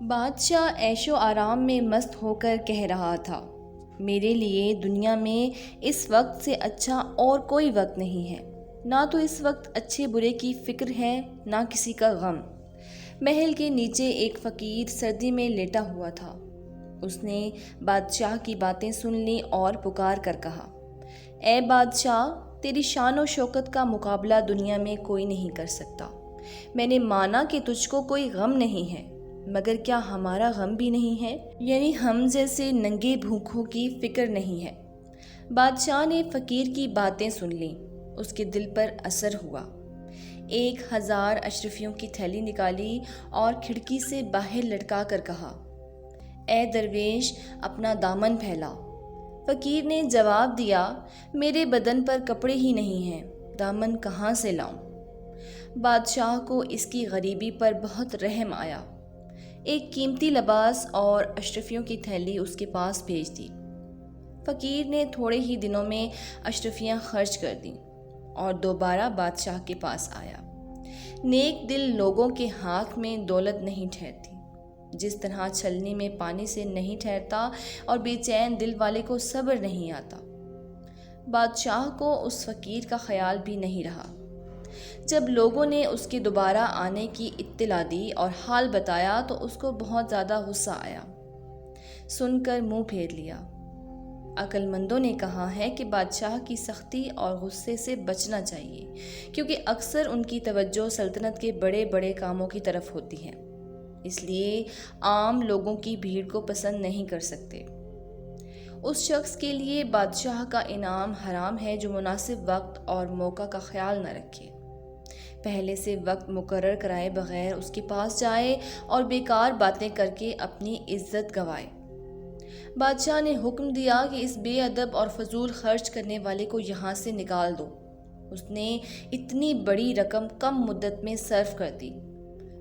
بادشاہ عیش و آرام میں مست ہو کر کہہ رہا تھا، میرے لیے دنیا میں اس وقت سے اچھا اور کوئی وقت نہیں ہے۔ نہ تو اس وقت اچھے برے کی فکر ہے، نہ کسی کا غم۔ محل کے نیچے ایک فقیر سردی میں لیٹا ہوا تھا۔ اس نے بادشاہ کی باتیں سن لی اور پکار کر کہا، اے بادشاہ، تیری شان و شوکت کا مقابلہ دنیا میں کوئی نہیں کر سکتا۔ میں نے مانا کہ تجھ کو کوئی غم نہیں ہے، مگر کیا ہمارا غم بھی نہیں ہے؟ یعنی ہم جیسے ننگے بھوکھوں کی فکر نہیں ہے۔ بادشاہ نے فقیر کی باتیں سن لیں، اس کے دل پر اثر ہوا۔ 1000 اشرفیوں کی تھیلی نکالی اور کھڑکی سے باہر لٹکا کر کہا، اے درویش، اپنا دامن پھیلا۔ فقیر نے جواب دیا، میرے بدن پر کپڑے ہی نہیں ہیں، دامن کہاں سے لاؤں؟ بادشاہ کو اس کی غریبی پر بہت رحم آیا۔ ایک قیمتی لباس اور اشرفیوں کی تھیلی اس کے پاس بھیج دی۔ فقیر نے تھوڑے ہی دنوں میں اشرفیاں خرچ کر دیں اور دوبارہ بادشاہ کے پاس آیا۔ نیک دل لوگوں کے ہاتھ میں دولت نہیں ٹھہرتی، جس طرح چھلنی میں پانی سے نہیں ٹھہرتا اور بے چین دل والے کو صبر نہیں آتا۔ بادشاہ کو اس فقیر کا خیال بھی نہیں رہا۔ جب لوگوں نے اس کے دوبارہ آنے کی اطلاع دی اور حال بتایا تو اس کو بہت زیادہ غصہ آیا۔ سن کر منہ پھیر لیا۔ عقل مندوں نے کہا ہے کہ بادشاہ کی سختی اور غصے سے بچنا چاہیے، کیونکہ اکثر ان کی توجہ سلطنت کے بڑے بڑے کاموں کی طرف ہوتی ہے، اس لیے عام لوگوں کی بھیڑ کو پسند نہیں کر سکتے۔ اس شخص کے لیے بادشاہ کا انعام حرام ہے جو مناسب وقت اور موقع کا خیال نہ رکھے، پہلے سے وقت مقرر کرائے بغیر اس کے پاس جائے اور بیکار باتیں کر کے اپنی عزت گنوائے۔ بادشاہ نے حکم دیا کہ اس بے ادب اور فضول خرچ کرنے والے کو یہاں سے نکال دو۔ اس نے اتنی بڑی رقم کم مدت میں صرف کر دی۔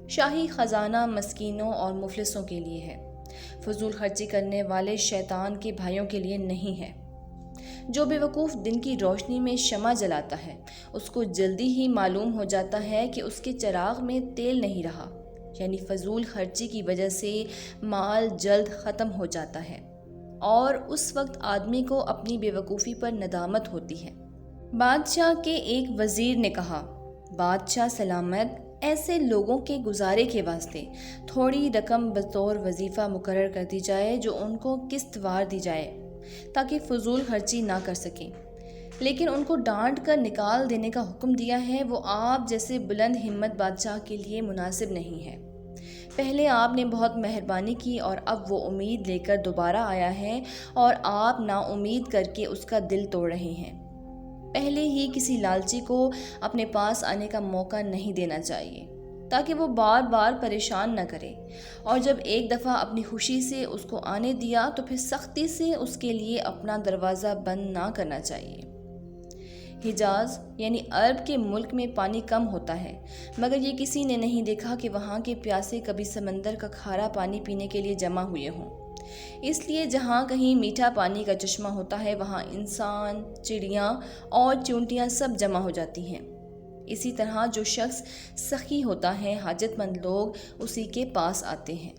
شاہی خزانہ مسکینوں اور مفلسوں کے لیے ہے، فضول خرچی کرنے والے شیطان کے بھائیوں کے لیے نہیں ہے۔ جو بے وقوف دن کی روشنی میں شمع جلاتا ہے، اس کو جلدی ہی معلوم ہو جاتا ہے کہ اس کے چراغ میں تیل نہیں رہا، یعنی فضول خرچی کی وجہ سے مال جلد ختم ہو جاتا ہے اور اس وقت آدمی کو اپنی بے وقوفی پر ندامت ہوتی ہے۔ بادشاہ کے ایک وزیر نے کہا، بادشاہ سلامت، ایسے لوگوں کے گزارے کے واسطے تھوڑی رقم بطور وظیفہ مقرر کر دی جائے جو ان کو قسط وار دی جائے تاکہ فضول خرچی نہ کر سکیں، لیکن ان کو ڈانٹ کر نکال دینے کا حکم دیا ہے، وہ آپ جیسے بلند ہمت بادشاہ کے لیے مناسب نہیں ہے۔ پہلے آپ نے بہت مہربانی کی اور اب وہ امید لے کر دوبارہ آیا ہے اور آپ نا امید کر کے اس کا دل توڑ رہے ہیں۔ پہلے ہی کسی لالچی کو اپنے پاس آنے کا موقع نہیں دینا چاہیے تاکہ وہ بار بار پریشان نہ کرے، اور جب ایک دفعہ اپنی خوشی سے اس کو آنے دیا تو پھر سختی سے اس کے لیے اپنا دروازہ بند نہ کرنا چاہیے۔ حجاز یعنی عرب کے ملک میں پانی کم ہوتا ہے، مگر یہ کسی نے نہیں دیکھا کہ وہاں کے پیاسے کبھی سمندر کا کھارا پانی پینے کے لیے جمع ہوئے ہوں۔ اس لیے جہاں کہیں میٹھا پانی کا چشمہ ہوتا ہے وہاں انسان، چڑیاں اور چونٹیاں سب جمع ہو جاتی ہیں۔ اسی طرح جو شخص سخی ہوتا ہے، حاجت مند لوگ اسی کے پاس آتے ہیں۔